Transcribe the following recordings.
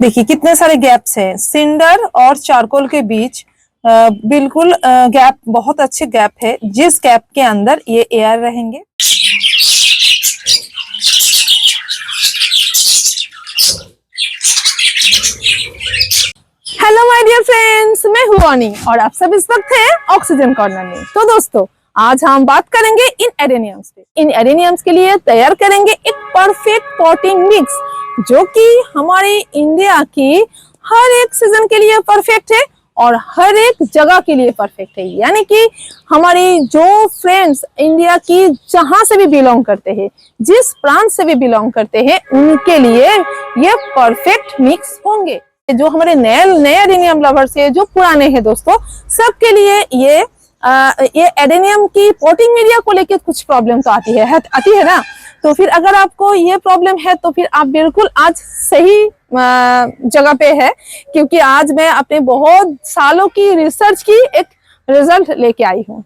देखिए कितने सारे गैप्स हैं सिंडर और चारकोल के बीच। बिल्कुल गैप, बहुत अच्छे गैप है, जिस गैप के अंदर ये एयर रहेंगे। हेलो माय डियर फ्रेंड्स, मैं हूं वानी और आप सब इस वक्त हैं ऑक्सीजन कॉर्नर में। तो दोस्तों, आज हम बात करेंगे इन एडेनियम्स पे। इन एडेनियम्स के लिए तैयार करेंगे एक परफेक्ट पॉटिंग मिक्स, जो कि हमारी इंडिया की हर एक सीजन के लिए परफेक्ट है और हर एक जगह के लिए परफेक्ट है। यानी कि हमारी जो फ्रेंड्स इंडिया की जहां से भी बिलोंग करते हैं, जिस प्रांत से भी बिलोंग करते हैं, उनके लिए ये परफेक्ट मिक्स होंगे। जो हमारे नए एडेनियम लवर्स है, जो पुराने हैं दोस्तों, सबके लिए ये एडेनियम की पॉटिंग मीडिया को लेकर कुछ प्रॉब्लम तो आती है ना। तो फिर अगर आपको ये प्रॉब्लम है तो फिर आप बिल्कुल आज सही जगह पे है, क्योंकि आज मैं अपने बहुत सालों की रिसर्च की एक रिजल्ट लेके आई हूँ।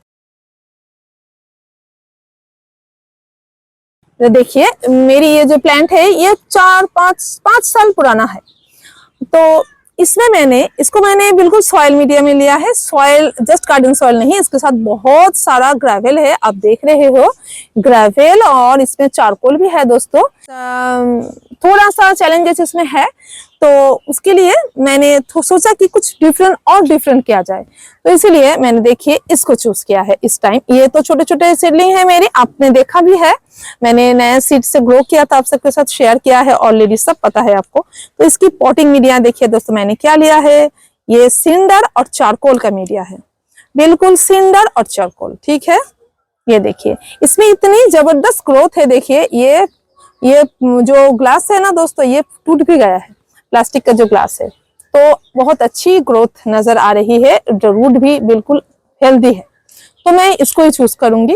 देखिए, मेरी ये जो प्लांट है ये 4-5 साल पुराना है। तो इसको मैंने बिल्कुल सॉइल मीडिया में लिया है। सॉइल जस्ट गार्डन सॉइल नहीं, इसके साथ बहुत सारा ग्रेवल है, आप देख रहे हो ग्रेवल, और इसमें चारकोल भी है दोस्तों। थोड़ा सा चैलेंजेस इसमें है, तो उसके लिए मैंने सोचा कि कुछ डिफरेंट किया जाए। तो इसीलिए मैंने देखिए इसको चूज किया है इस टाइम। ये तो छोटे छोटे सीडलिंग है मेरी, आपने देखा भी है, मैंने नया सीड से ग्रो किया था, आप सबके साथ शेयर किया है ऑलरेडी, सब पता है आपको। तो इसकी पॉटिंग मीडिया देखिए दोस्तों, मैंने क्या लिया है, ये सिंडर और चारकोल का मीडिया है, बिल्कुल सिंडर और चारकोल, ठीक है। ये देखिए इसमें इतनी जबरदस्त ग्रोथ है। देखिए ये जो ग्लास है ना दोस्तों, ये टूट भी गया है, प्लास्टिक का जो ग्लास है, तो बहुत अच्छी ग्रोथ नजर आ रही है, रूट भी बिल्कुल हेल्दी है, तो मैं इसको ही चूज करूंगी।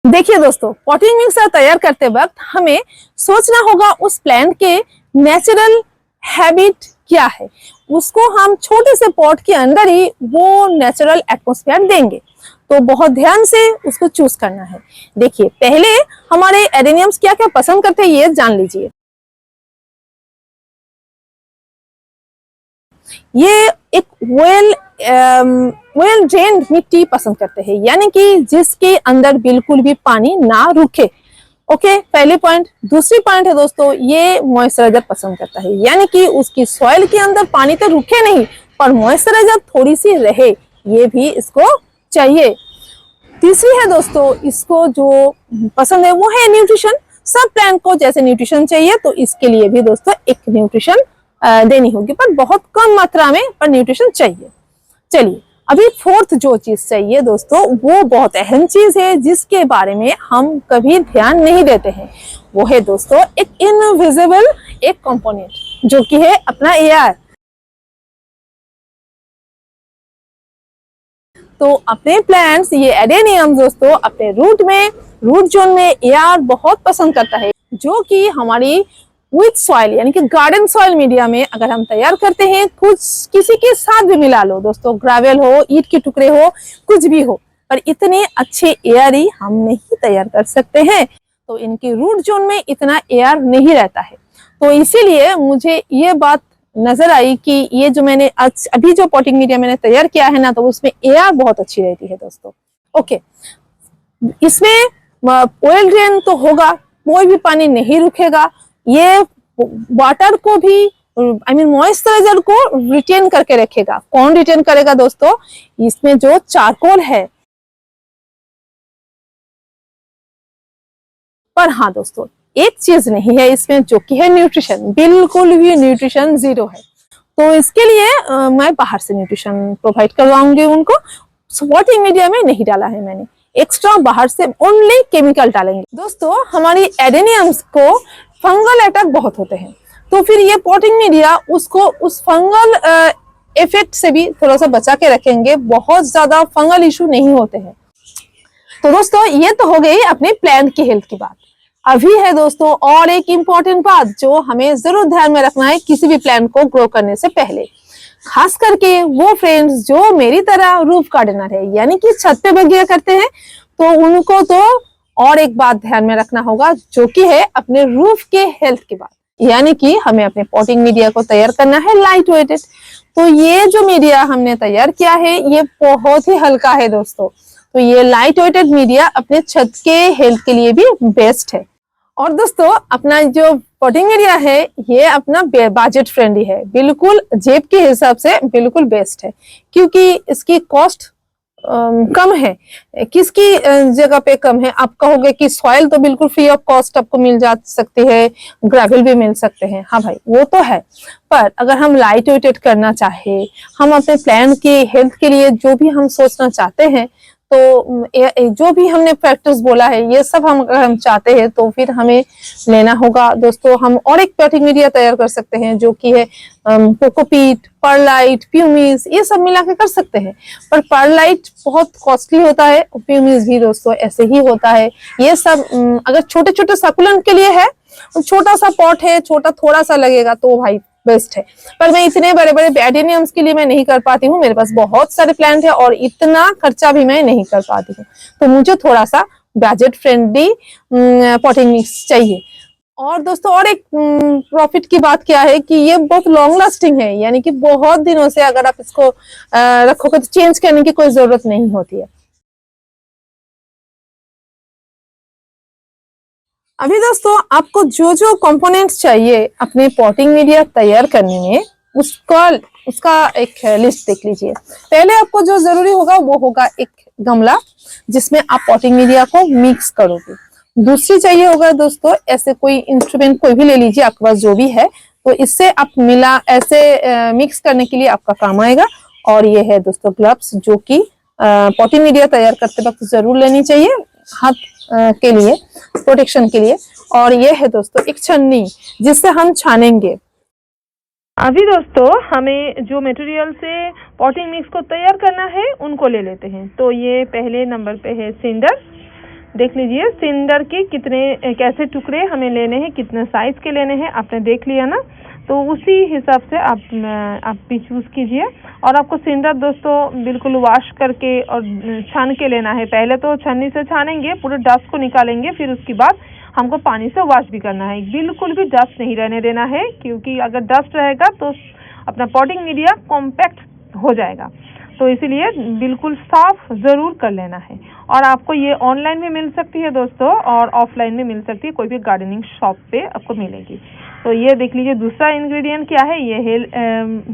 देखिए दोस्तों, पॉटिंग मिक्सर तैयार करते वक्त हमें सोचना होगा उस प्लांट के नेचुरल हैबिट क्या है, उसको हम छोटे से पॉट के अंदर ही वो नेचुरल एटमॉस्फेयर देंगे, तो बहुत ध्यान से उसको चूज करना है। देखिए पहले हमारे एडेनियम्स क्या क्या पसंद करते हैं ये जान लीजिए। ये एक वेल ड्रेन्ड मिट्टी पसंद करते हैं, यानी कि जिसके अंदर बिल्कुल भी पानी ना रुके। ओके, पहले पॉइंट। दूसरी पॉइंट है दोस्तों, ये मॉइस्चराइजर पसंद करता है, यानी कि उसकी सॉइल के अंदर पानी तो रुके नहीं, पर मॉइस्चराइजर थोड़ी सी रहे, ये भी इसको चाहिए। तीसरी है दोस्तों, इसको जो पसंद है वो है न्यूट्रिशन। सब प्लांट को जैसे न्यूट्रिशन चाहिए, तो इसके लिए भी दोस्तों एक न्यूट्रिशन देनी होगी, पर बहुत कम मात्रा में, पर न्यूट्रिशन चाहिए। चलिए, अभी फोर्थ जो चीज चाहिए दोस्तों, वो बहुत अहम चीज है, जिसके बारे में हम कभी ध्यान नहीं देते हैं। वो है दोस्तों एक इनविजिबल एक कंपोनेंट, जो कि है अपना एयर। तो अपने प्लांट्स, ये एडेनियम दोस्तों, अपने रूट जोन में एयर बहुत पसंद करता है, जो कि हमारी विथ सॉइल यानी कि गार्डन सॉइल मीडिया में अगर हम तैयार करते हैं, कुछ किसी के साथ भी मिला लो दोस्तों, ग्रेवल हो, ईंट के टुकड़े हो, कुछ भी हो, पर इतने अच्छे एयर ही हम नहीं तैयार कर सकते हैं। तो इनके रूट जोन में इतना एयर नहीं रहता है, तो इसीलिए मुझे ये बात नजर आई कि ये जो मैंने अभी जो पॉटिंग मीडिया मैंने तैयार किया है ना, तो उसमें एयर बहुत अच्छी रहती है दोस्तों। ओके, इसमें ऑयल ड्रेन तो होगा, कोई भी पानी नहीं रुकेगा, ये वाटर को भी मॉइस्चराइजर को रिटेन करके रखेगा। कौन रिटेन करेगा दोस्तों? इसमें जो चारकोल है। पर हाँ दोस्तों, एक चीज नहीं है इसमें, जो कि है न्यूट्रिशन। बिल्कुल भी न्यूट्रिशन जीरो है, तो इसके लिए मैं बाहर से न्यूट्रिशन प्रोवाइड करवाऊंगी उनको। पॉटिंग मीडिया में नहीं डाला है मैंने, एक्स्ट्रा बाहर से ओनली केमिकल डालेंगे। दोस्तों, हमारी एडेनियम्स को फंगल अटैक बहुत होते हैं, तो फिर ये पॉटिंग मीडिया उसको उस फंगल इफेक्ट से भी थोड़ा सा बचा के रखेंगे, बहुत ज्यादा फंगल इशू नहीं होते हैं। तो दोस्तों, ये तो हो गई अपने प्लांट की हेल्थ की बात। अभी है दोस्तों और एक इम्पॉर्टेंट बात, जो हमें जरूर ध्यान में रखना है किसी भी प्लांट को ग्रो करने से पहले, खास करके वो फ्रेंड्स जो मेरी तरह रूफ गार्डनर है, यानी कि छत पे बगीचा करते हैं, तो उनको तो और एक बात ध्यान में रखना होगा, जो कि है अपने रूफ के हेल्थ की बात। यानी कि हमें अपने पॉटिंग मीडिया को तैयार करना है लाइट वेटेड। तो ये जो मीडिया हमने तैयार किया है ये बहुत ही हल्का है दोस्तों। तो ये लाइट वेटेड मीडिया अपने छत के हेल्थ के लिए भी बेस्ट है। और दोस्तों अपना जो पॉटिंग मीडिया है ये अपना बजट फ्रेंडली है, बिल्कुल जेब के हिसाब से बिल्कुल बेस्ट है, क्योंकि इसकी कॉस्ट कम है। किसकी जगह पे कम है? आप कहोगे कि सॉइल तो बिल्कुल फ्री ऑफ कॉस्ट आपको मिल जा सकती है, ग्रेवल भी मिल सकते हैं, हाँ भाई वो तो है। पर अगर हम लाइट वेटेड करना चाहे, हम अपने प्लान की हेल्थ के लिए जो भी हम सोचना चाहते हैं, तो जो भी हमने फैक्टर्स बोला है ये सब अगर हम चाहते हैं तो फिर हमें लेना होगा दोस्तों। हम और एक पॉटिंग मीडिया तैयार कर सकते हैं जो कि है कोकोपीट, परलाइट, प्यूमिस, ये सब मिला के कर सकते हैं। पर परलाइट बहुत कॉस्टली होता है, प्यूमिस भी दोस्तों ऐसे ही होता है। ये सब अगर छोटे छोटे सकुलेंट के लिए है, छोटा सा पॉट है, छोटा थोड़ा सा लगेगा तो भाई बेस्ट है। पर मैं इतने बड़े बड़े एडेनियम्स के लिए मैं नहीं कर पाती हूँ, मेरे पास बहुत सारे प्लांट है और इतना खर्चा भी मैं नहीं कर पाती हूँ, तो मुझे थोड़ा सा बजट फ्रेंडली पॉटिंग मिक्स चाहिए। और दोस्तों और एक प्रॉफिट की बात क्या है कि ये बहुत लॉन्ग लास्टिंग है, यानी कि बहुत दिनों से अगर आप इसको रखोगे तो चेंज करने की कोई जरूरत नहीं होती है। अभी दोस्तों आपको जो जो कंपोनेंट्स चाहिए अपने पॉटिंग मीडिया तैयार करने में, उसका उसका एक लिस्ट देख लीजिए। पहले आपको जो जरूरी होगा वो होगा एक गमला जिसमें आप पॉटिंग मीडिया को मिक्स करोगे। दूसरी चाहिए होगा दोस्तों ऐसे कोई इंस्ट्रूमेंट कोई भी ले लीजिए आपके पास जो भी है, तो इससे आप मिला ऐसे मिक्स करने के लिए आपका काम आएगा। और ये है दोस्तों ग्लव्स, जो कि पॉटिंग मीडिया तैयार करते वक्त जरूर लेनी चाहिए हाथ के लिए, प्रोटेक्शन के लिए। और ये है दोस्तों एक छन्नी जिससे हम छानेंगे। अभी दोस्तों हमें जो मटेरियल से पॉटिंग मिक्स को तैयार करना है उनको ले लेते हैं। तो ये पहले नंबर पे है सिंडर। देख लीजिए सिंडर के कितने कैसे टुकड़े हमें लेने हैं, कितने साइज के लेने हैं, आपने देख लिया ना, तो उसी हिसाब से आप भी चूज कीजिए। और आपको सिंडर दोस्तों बिल्कुल वॉश करके और छान के लेना है। पहले तो छन्नी से छानेंगे, पूरे डस्ट को निकालेंगे, फिर उसके बाद हमको पानी से वॉश भी करना है। बिल्कुल भी डस्ट नहीं रहने देना है, क्योंकि अगर डस्ट रहेगा तो अपना पॉटिंग मीडिया कॉम्पैक्ट हो जाएगा। तो इसीलिए बिल्कुल साफ ज़रूर कर लेना है। और आपको ये ऑनलाइन भी मिल सकती है दोस्तों, और ऑफलाइन भी मिल सकती है, कोई भी गार्डनिंग शॉप पे आपको मिलेगी। तो ये देख लीजिए दूसरा इंग्रेडिएंट क्या है, ये है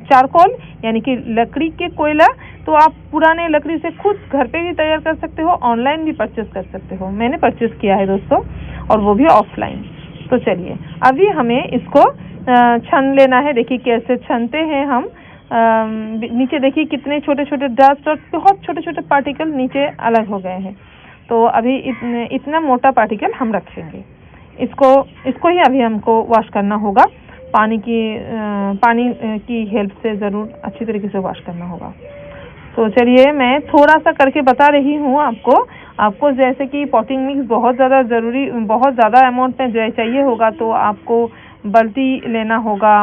चारकोल, यानी कि लकड़ी के कोयला। तो आप पुराने लकड़ी से खुद घर पे भी तैयार कर सकते हो, ऑनलाइन भी परचेस कर सकते हो। मैंने परचेस किया है दोस्तों, और वो भी ऑफलाइन। तो चलिए अभी हमें इसको छान लेना है। देखिए कैसे छानते हैं हम। नीचे देखिए कितने छोटे छोटे डस्ट और बहुत छोटे छोटे पार्टिकल नीचे अलग हो गए हैं। तो अभी इतना मोटा पार्टिकल हम रखेंगे। इसको ही अभी हमको वॉश करना होगा। पानी की हेल्प से ज़रूर अच्छी तरीके से वॉश करना होगा। तो चलिए मैं थोड़ा सा करके बता रही हूँ आपको जैसे कि पॉटिंग मिक्स बहुत ज़्यादा अमाउंट में चाहिए होगा तो आपको बाल्टी लेना होगा,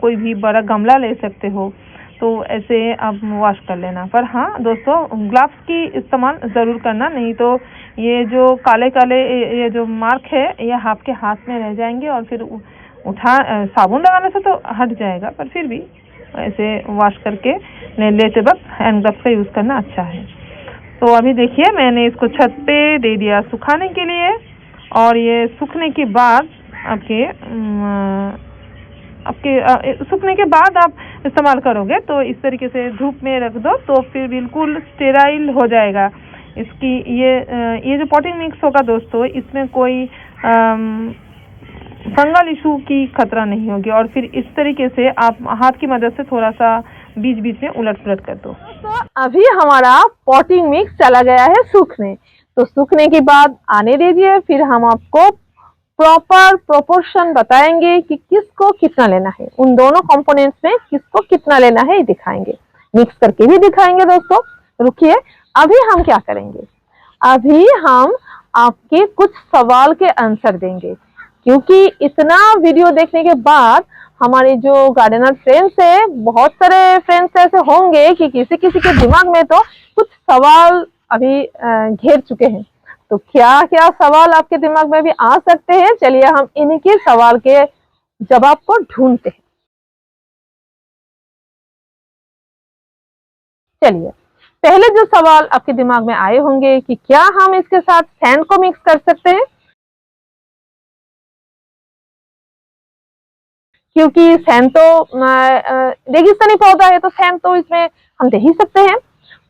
कोई भी बड़ा गमला ले सकते हो। तो ऐसे आप वॉश कर लेना। पर हाँ दोस्तों ग्लव्स की इस्तेमाल ज़रूर करना, नहीं तो ये जो काले काले ये जो मार्क है ये आपके हाथ में रह जाएंगे और फिर साबुन लगाने से तो हट जाएगा, पर फिर भी ऐसे वॉश करके लेते वक्त हैंड ग्लव्स का यूज़ करना अच्छा है। तो अभी देखिए मैंने इसको छत पे दे दिया सुखाने के लिए, और ये सूखने के बाद सूखने के बाद आप इस्तेमाल करोगे तो इस तरीके से धूप में रख दो तो फिर बिल्कुल स्टेराइल हो जाएगा। इसकी ये जो पॉटिंग मिक्स होगा दोस्तों, इसमें कोई फंगल इशू की खतरा नहीं होगी। और फिर इस तरीके से आप हाथ की मदद से थोड़ा सा बीच बीच में उलट पुलट कर दो। तो अभी हमारा पॉटिंग मिक्स चला गया है सूखने। तो सूखने के बाद आने दीजिए, फिर हम आपको प्रॉपर प्रोपोर्शन बताएंगे कि किसको कितना लेना है, उन दोनों कंपोनेंट्स में किसको कितना लेना है दिखाएंगे, मिक्स करके भी दिखाएंगे दोस्तों। रुकिए अभी हम क्या करेंगे, अभी हम आपके कुछ सवाल के आंसर देंगे, क्योंकि इतना वीडियो देखने के बाद हमारे जो गार्डनर फ्रेंड्स है, बहुत सारे फ्रेंड्स ऐसे होंगे कि किसी किसी के दिमाग में तो कुछ सवाल अभी घेर चुके हैं। तो क्या क्या सवाल आपके दिमाग में भी आ सकते हैं, चलिए हम इन्हीं के सवाल के जवाब को ढूंढते हैं। चलिए, पहले जो सवाल आपके दिमाग में आए होंगे कि क्या हम इसके साथ सैंड को मिक्स कर सकते हैं, क्योंकि सैंड तो रेगिस्तानी पौधा है, तो सैंड तो इसमें हम दे ही सकते हैं,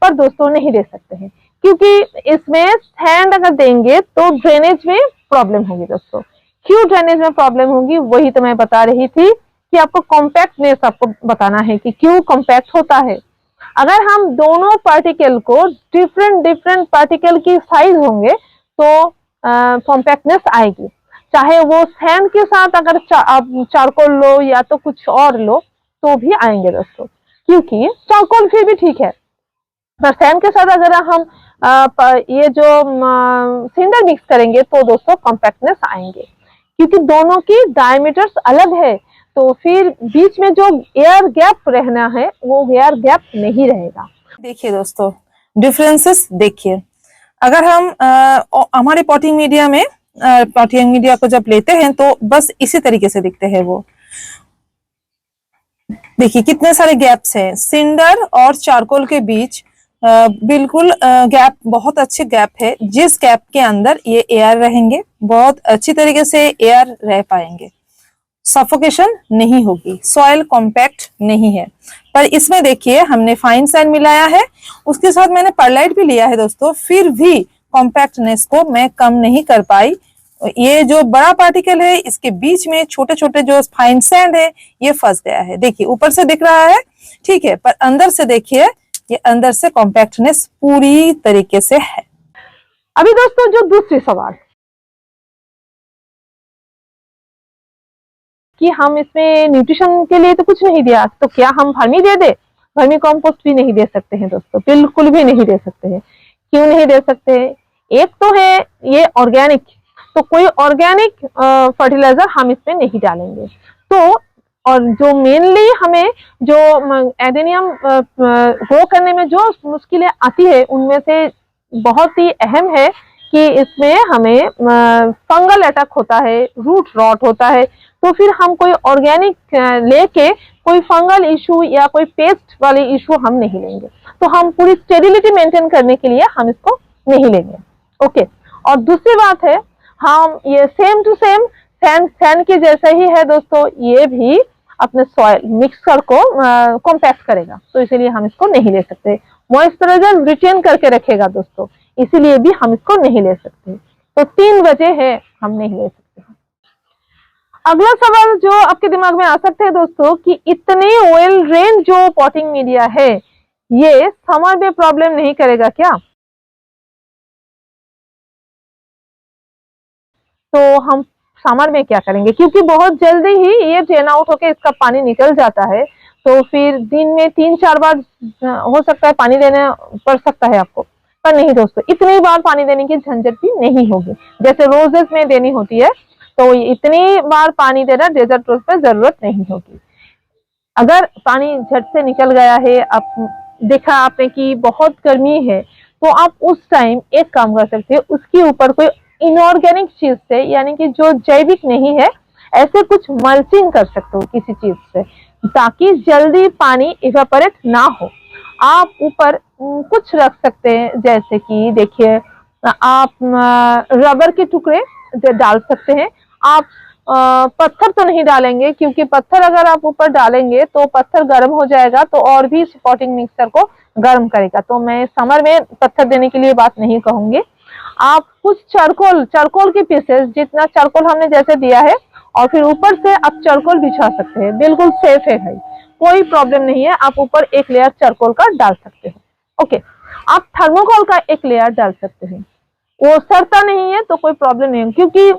पर दोस्तों नहीं दे सकते हैं, क्योंकि इसमें सैंड अगर देंगे तो ड्रेनेज में प्रॉब्लम होगी। दोस्तों, क्यों ड्रेनेज में प्रॉब्लम होगी वही तो मैं बता रही थी कि आपको कॉम्पैक्टनेस आपको बताना है कि क्यों कॉम्पैक्ट होता है। अगर हम दोनों पार्टिकल को डिफरेंट डिफरेंट पार्टिकल की साइज होंगे तो कॉम्पैक्टनेस आएगी। चाहे वो सैंड के साथ अगर आप चारकोल लो या तो कुछ और लो तो भी आएंगे दोस्तों, क्योंकि चारकोल फिर भी ठीक है, पर सैंड के साथ अगर हम ये जो सिंडर मिक्स करेंगे तो दोस्तों कॉम्पैक्टनेस आएंगे, क्योंकि दोनों की डायमीटर्स अलग है, तो फिर बीच में जो एयर गैप रहना है वो एयर गैप नहीं रहेगा। देखिए दोस्तों, डिफरेंसेस देखिए, अगर हम हमारे पॉटिंग मीडिया में पॉटिंग मीडिया को जब लेते हैं तो बस इसी तरीके से दिखते हैं वो। देखिए कितने सारे गैप्स हैं सिंडर और चारकोल के बीच, बिल्कुल गैप, बहुत अच्छे गैप है, जिस गैप के अंदर ये एयर रहेंगे, बहुत अच्छी तरीके से एयर रह पाएंगे, सफोकेशन नहीं होगी, सॉइल कॉम्पैक्ट नहीं है। पर इसमें देखिए हमने फाइन सैंड मिलाया है, उसके साथ मैंने परलाइट भी लिया है दोस्तों, फिर भी कॉम्पैक्टनेस को मैं कम नहीं कर पाई। ये जो बड़ा पार्टिकल है इसके बीच में छोटे छोटे जो फाइन सैंड है ये फंस गया है। देखिए ऊपर से दिख रहा है ठीक है, पर अंदर से देखिए, ये अंदर से कॉम्पैक्टनेस पूरी तरीके से है। अभी दोस्तों जो दूसरी सवाल कि हम इसमें न्यूट्रिशन के लिए तो कुछ नहीं दिया, तो क्या हम वर्मी दे दे? वर्मी कॉम्पोस्ट भी नहीं दे सकते हैं दोस्तों, बिल्कुल भी नहीं दे सकते हैं। क्यों नहीं दे सकते? एक तो है ये ऑर्गेनिक, तो कोई ऑर्गेनिक फर्टिलाइजर हम इसमें नहीं डालेंगे। तो और जो मेनली हमें जो एडेनियम ग्रो करने में जो मुश्किलें आती है उनमें से बहुत ही अहम है कि इसमें हमें फंगल अटैक होता है, रूट रॉट होता है, तो फिर हम कोई ऑर्गेनिक लेके कोई फंगल इशू या कोई पेस्ट वाली इशू हम नहीं लेंगे, तो हम पूरी स्टेबिलिटी मेंटेन करने के लिए हम इसको नहीं लेंगे। ओके, और दूसरी बात है, हम ये सेम टू सेम सैंड के जैसा ही है दोस्तों, ये भी अपने सॉइल मिक्सचर को कॉम्पैक्ट करेगा, तो इसीलिए हम इसको नहीं ले सकते। मॉइस्चराइजर रिटेन करके रखेगा दोस्तों, इसीलिए भी हम इसको नहीं ले सकते। तो 3 वजह है हम नहीं ले सकते। अगला सवाल जो आपके दिमाग में आ सकते हैं दोस्तों कि इतने ऑयल रेन जो पॉटिंग मीडिया है ये समर में प्रॉब्लम नहीं करेगा क्या? तो हम समर में क्या करेंगे, क्योंकि बहुत जल्दी ही ये ड्रेन आउट होकर इसका पानी निकल जाता है, तो फिर दिन में 3-4 बार हो सकता है पानी देना पड़ सकता है आपको, पर नहीं दोस्तों, इतनी बार पानी देने की झंझट भी नहीं होगी, जैसे रोजेस में देनी होती है, तो इतनी बार पानी देना डेजर्ट रोज पे जरूरत नहीं होगी। अगर पानी झट से निकल गया है, आप देखा आपने कि बहुत गर्मी है, तो आप उस टाइम एक काम कर सकते हैं, उसके ऊपर कोई इनऑर्गेनिक चीज से, यानी कि जो जैविक नहीं है, ऐसे कुछ मल्चिंग कर सकते हो किसी चीज से, ताकि जल्दी पानी इवेपोरेट ना हो। आप ऊपर कुछ रख सकते हैं, जैसे कि देखिए आप रबर के टुकड़े डाल सकते हैं। आप पत्थर तो नहीं डालेंगे, क्योंकि पत्थर अगर आप ऊपर डालेंगे तो पत्थर गर्म हो जाएगा, तो और भी पॉटिंग मिक्सचर को गर्म करेगा, तो मैं समर में पत्थर देने के लिए बात नहीं कहूंगी। आप कुछ चारकोल के पीसेस, जितना चारकोल हमने जैसे दिया है, और फिर ऊपर से आप चारकोल बिछा सकते हैं, बिल्कुल सेफ है भाई, कोई प्रॉब्लम नहीं है, आप ऊपर एक लेयर चारकोल का डाल सकते हैं। ओके, आप थर्मोकोल का एक लेयर डाल सकते हैं, वो सड़ता नहीं है तो कोई प्रॉब्लम नहीं है, क्योंकि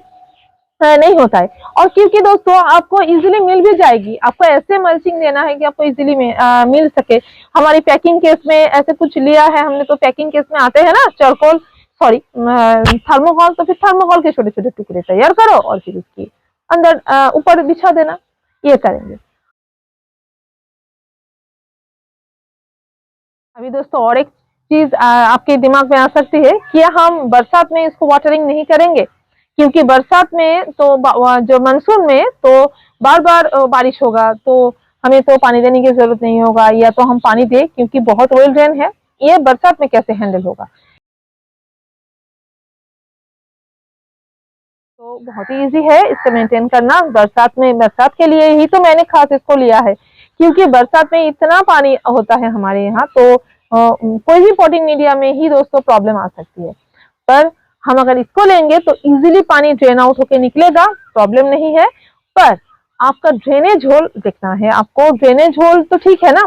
नहीं होता है, और क्योंकि दोस्तों आपको इजीली मिल भी जाएगी, आपको ऐसे मल्चिंग देना है कि आपको इजीली मिल सके। हमारी पैकिंग केस में ऐसे कुछ लिया है हमने, तो पैकिंग केस में आते हैं ना चारकोल, सॉरी थर्मोकोल, तो फिर थर्मोकोल के छोटे छोटे टुकड़े तैयार करो और फिर उसकी अंदर ऊपर बिछा देना, ये करेंगे। अभी दोस्तों और एक चीज आपके दिमाग में आ सकती है कि हम बरसात में इसको वाटरिंग नहीं करेंगे, क्योंकि बरसात में तो जो मानसून में तो बार बार बारिश होगा, तो हमें तो पानी देने की जरूरत नहीं होगा, या तो हम पानी दे, क्योंकि बहुत ऑयल ड्रेन है, ये बरसात में कैसे हैंडल होगा। तो बहुत ही इजी है इसको मेंटेन करना। बरसात में, बरसात के लिए ही तो मैंने खास इसको लिया है, क्योंकि बरसात में इतना पानी होता है हमारे यहाँ, तो कोई भी पॉटिंग मीडिया में ही दोस्तों प्रॉब्लम आ सकती है। पर हम अगर इसको लेंगे तो इजीली पानी ड्रेन आउट होके निकलेगा, प्रॉब्लम नहीं है। पर आपका ड्रेनेज होल देखना है आपको। ड्रेनेज होल तो ठीक है ना,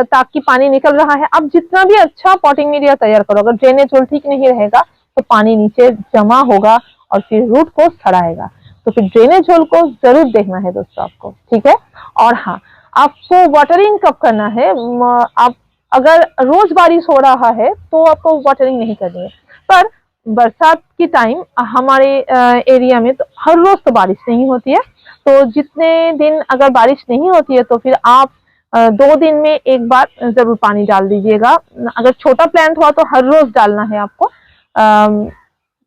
ताकि पानी निकल रहा है। अब जितना भी अच्छा पॉटिंग मीडिया तैयार करो, अगर ड्रेनेज होल ठीक नहीं रहेगा तो पानी नीचे जमा होगा और फिर रूट को सड़ाएगा। तो फिर ड्रेनेज होल को जरूर देखना है दोस्तों आपको, ठीक है। और हाँ, आपको वाटरिंग कब करना है, आप अगर रोज बारिश हो रहा है तो आपको वाटरिंग नहीं करनी है। पर बरसात की टाइम हमारे एरिया में तो हर रोज तो बारिश नहीं होती है, तो जितने दिन अगर बारिश नहीं होती है तो फिर आप 2 दिन में एक बार जरूर पानी डाल दीजिएगा। अगर छोटा प्लांट हुआ तो हर रोज डालना है आपको।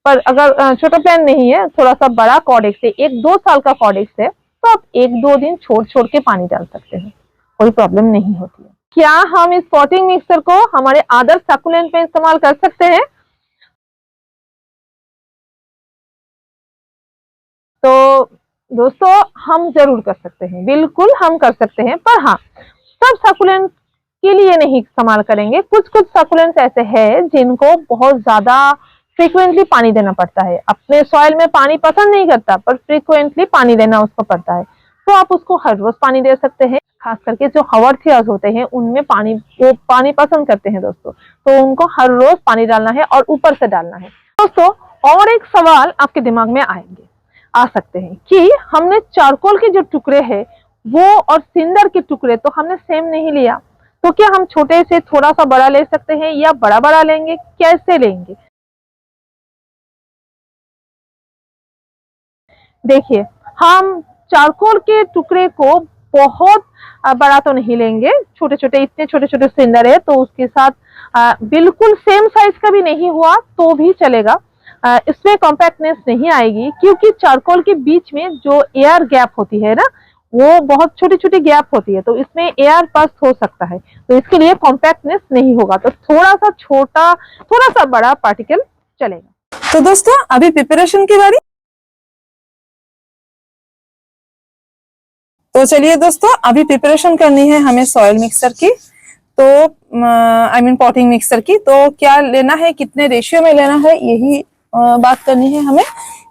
पर अगर छोटा प्लांट नहीं है, थोड़ा सा बड़ा कॉडेक्स है, 1-2 साल का कॉडेक्स है, तो आप 1-2 दिन छोड़ छोड़ के पानी डाल सकते हैं, कोई प्रॉब्लम नहीं होती है। क्या हम इस पॉटिंग मिक्सर को हमारे आदर्श सकुलेंट में इस्तेमाल कर सकते हैं? तो दोस्तों हम जरूर कर सकते हैं, बिल्कुल हम कर सकते हैं। पर हाँ, सब सकुलेंट के लिए नहीं इस्तेमाल करेंगे। कुछ कुछ सकुलेंट्स ऐसे हैं जिनको बहुत ज्यादा फ्रीक्वेंटली पानी देना पड़ता है। अपने सॉइल में पानी पसंद नहीं करता, पर फ्रीक्वेंटली पानी देना उसको पड़ता है, तो आप उसको हर रोज पानी दे सकते हैं। खास करके जो हवर्थियाज होते हैं उनमें पानी, वो पानी पसंद करते हैं दोस्तों, तो उनको हर रोज पानी डालना है और ऊपर से डालना है। दोस्तों और एक सवाल आपके दिमाग में आ सकते हैं कि हमने चारकोल के जो टुकड़े हैं वो और सिंडर के टुकड़े तो हमने सेम नहीं लिया, तो क्या हम छोटे से थोड़ा सा बड़ा ले सकते हैं, या बड़ा बड़ा लेंगे, कैसे लेंगे? देखिए, हम चारकोल के टुकड़े को बहुत बड़ा तो नहीं लेंगे, छोटे छोटे, इतने छोटे छोटे सिलेंडर है तो उसके साथ बिल्कुल सेम साइज का भी नहीं हुआ तो भी चलेगा। इसमें कॉम्पैक्टनेस नहीं आएगी, क्योंकि चारकोल के बीच में जो एयर गैप होती है ना, वो बहुत छोटी छोटी गैप होती है, तो इसमें एयर पास हो सकता है, तो इसके लिए कॉम्पैक्टनेस नहीं होगा। तो थोड़ा सा छोटा, थोड़ा सा बड़ा पार्टिकल चलेगा। तो दोस्तों अभी प्रिपरेशन की बारी। तो चलिए दोस्तों, अभी प्रिपरेशन करनी है हमें सॉइल मिक्सर की। तो आई मीन पॉटिंग मिक्सर की। तो क्या लेना है, कितने रेशियो में लेना है, यही बात करनी है हमें।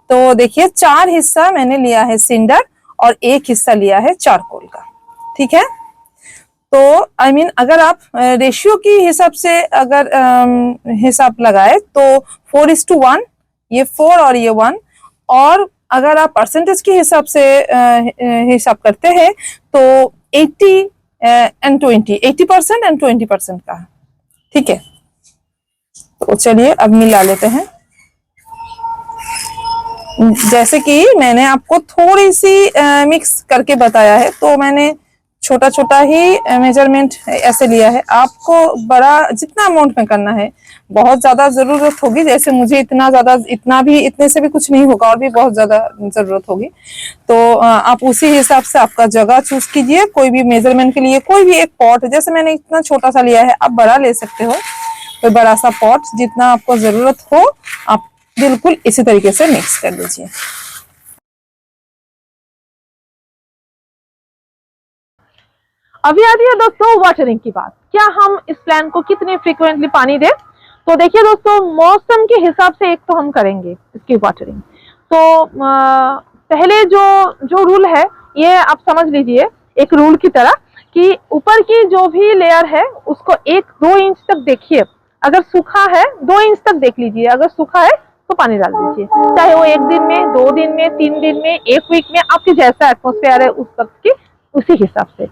तो देखिए, 4 हिस्सा मैंने लिया है सिंडर और 1 हिस्सा लिया है चारकोल का, ठीक है। तो आई मीन अगर आप रेशियो की हिसाब से अगर हिसाब लगाए तो 4:1, ये 4 और ये 1। और अगर आप परसेंटेज के हिसाब से हिसाब करते हैं तो 80 एंड 20, 80% एंड 20% का, ठीक है। तो चलिए अब मिला लेते हैं। जैसे कि मैंने आपको थोड़ी सी मिक्स करके बताया है, तो मैंने छोटा छोटा ही मेजरमेंट ऐसे लिया है। आपको बड़ा जितना अमाउंट में करना है, बहुत ज्यादा जरूरत होगी, जैसे मुझे इतना ज्यादा, इतना भी, इतने से भी कुछ नहीं होगा, और भी बहुत ज्यादा जरूरत होगी। तो आप उसी हिसाब से आपका जगह चूज कीजिए। कोई भी मेजरमेंट के लिए कोई भी एक पॉट, जैसे मैंने इतना छोटा सा लिया है, आप बड़ा ले सकते हो। कोई बड़ा सा पॉट जितना आपको जरूरत हो, आप बिल्कुल इसी तरीके से मिक्स कर लीजिए। अभी आती है दोस्तों वाटरिंग की बात। क्या हम इस प्लांट को कितने फ्रीक्वेंटली पानी दें? तो देखिए दोस्तों, मौसम के हिसाब से एक तो हम करेंगे इसकी वाटरिंग। तो पहले जो जो रूल है, ये आप समझ लीजिए एक रूल की तरह, कि ऊपर की जो भी लेयर है उसको 1-2 इंच तक देखिए। अगर सूखा है 2 इंच तक देख लीजिए, अगर सूखा है तो पानी डाल दीजिए, चाहे वो 1 दिन में, 2 दिन में, 3 दिन में, 1 वीक में, आपके जैसा एटमोस्फेयर है उस वक्त की, उसी हिसाब से।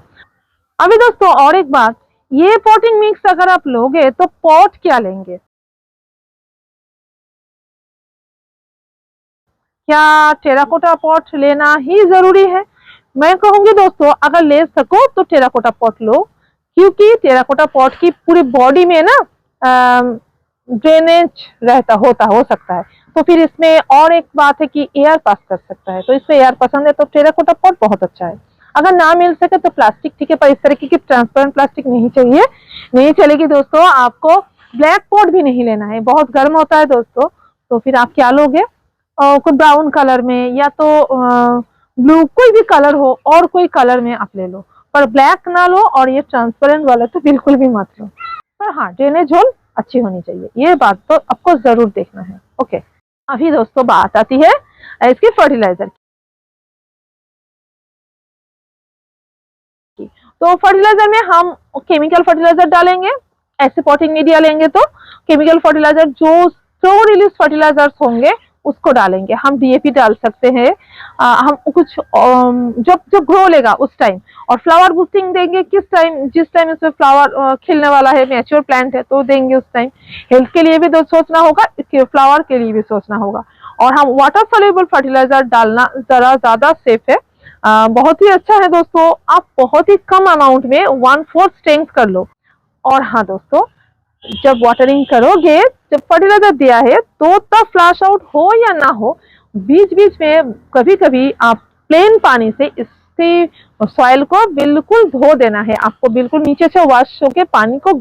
अभी दोस्तों और एक बात, ये पॉटिंग मिक्स अगर आप लोगे तो पॉट क्या लेंगे? क्या टेराकोटा पॉट लेना ही जरूरी है? मैं कहूंगी दोस्तों, अगर ले सको तो टेराकोटा पॉट लो, क्योंकि टेराकोटा पॉट की पूरी बॉडी में ना ड्रेनेज रहता होता हो सकता है। तो फिर इसमें और एक बात है कि एयर पास कर सकता है, तो इसमें एयर पसंद है तो टेराकोटा पॉट बहुत अच्छा है। अगर ना मिल सके तो प्लास्टिक ठीक है, पर इस तरीके की ट्रांसपेरेंट प्लास्टिक नहीं चाहिए, नहीं चलेगी दोस्तों। आपको ब्लैक पॉट भी नहीं लेना है, बहुत गर्म होता है दोस्तों। तो फिर आप क्या लोगे, कोई ब्राउन कलर में या तो ब्लू, कोई भी कलर हो और कोई कलर में आप ले लो, पर ब्लैक ना लो, और ये ट्रांसपेरेंट वाला तो बिल्कुल भी मत लो। पर हाँ, ड्रेनेज होल अच्छी होनी चाहिए, ये बात तो आपको जरूर देखना है। ओके, अभी दोस्तों बात आती है इसकी फर्टिलाइजर की। तो फर्टिलाइजर में हम केमिकल फर्टिलाइजर डालेंगे, ऐसे पॉटिंग मीडिया लेंगे तो केमिकल फर्टिलाइजर जो स्लो रिलीज फर्टिलाइजर्स होंगे उसको डालेंगे। हम डीएपी डाल सकते हैं, हम कुछ जब जब ग्रो लेगा उस टाइम, और फ्लावर बूस्टिंग देंगे किस टाइम, जिस टाइम इसमें फ्लावर खिलने वाला है, मैच्योर प्लांट है तो देंगे उस टाइम। हेल्थ के लिए भी तो सोचना होगा, फ्लावर के लिए भी सोचना होगा। और हम वाटर सोल्यूबल फर्टिलाइजर डालना जरा ज्यादा सेफ है, बहुत ही अच्छा है दोस्तों। आप बहुत ही कम अमाउंट में 1/4 स्ट्रेंथ कर लो। और हाँ दोस्तों, जब वाटरिंग करोगे, जब फर्टिलाइजर दिया है तो तब फ्लैश आउट हो या ना हो, बीच बीच में कभी कभी आप प्लेन पानी से इसके सॉइल को बिल्कुल धो देना है। आपको बिल्कुल नीचे से वॉश होके पानी को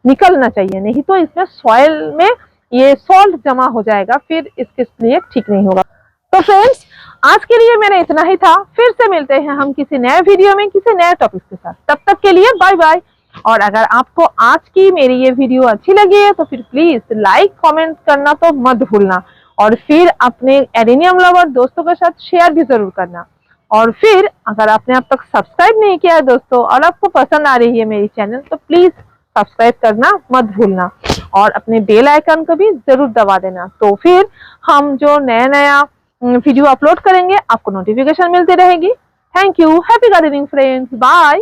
निकलना चाहिए, नहीं तो इसमें सॉइल में ये सॉल्ट जमा हो जाएगा, फिर इसके लिए ठीक नहीं होगा। तो फ्रेंड्स, आज के लिए मेरा इतना ही था। फिर से मिलते हैं हम किसी नए वीडियो में किसी नए टॉपिक के साथ। तब तक के लिए बाय बाय। और अगर आपको आज की मेरी ये वीडियो अच्छी लगी है तो फिर प्लीज लाइक कमेंट करना तो मत भूलना, और फिर अपने एडेनियम लवर दोस्तों के साथ शेयर भी जरूर करना। और फिर अगर आपने अब तक सब्सक्राइब नहीं किया है दोस्तों, और आपको पसंद आ रही है मेरी चैनल, तो प्लीज सब्सक्राइब करना मत भूलना, और अपने बेल आइकन को भी जरूर दबा देना। तो फिर हम जो नया नया वीडियो अपलोड करेंगे आपको नोटिफिकेशन मिलती रहेगी। Thank you, happy gardening friends, bye.